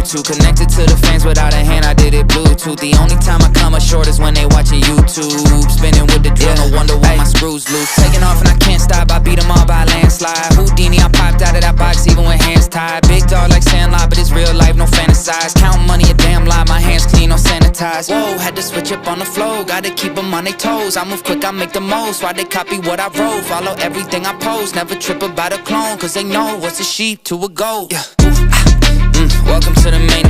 to. Connected to the fans without a hand, I did it Bluetooth. The only time I come up short is when they watching YouTube. Spinning with the drill, no wonder why my screws loose. Taking off and I can't stop, I beat them all by a landslide. Houdini, I popped out of that box even with hands tied. Big dog like Sandlot, but it's real life, no fantasize. Counting money, a damn lie, my hands clean, no sanitize. Whoa, had to switch up on the flow, gotta keep them on their toes. I move quick, I make the most, why they copy what I wrote. Follow everything I post, never trip about a clone. Cause they know what's a sheep to a goat. Yeah. Welcome to the main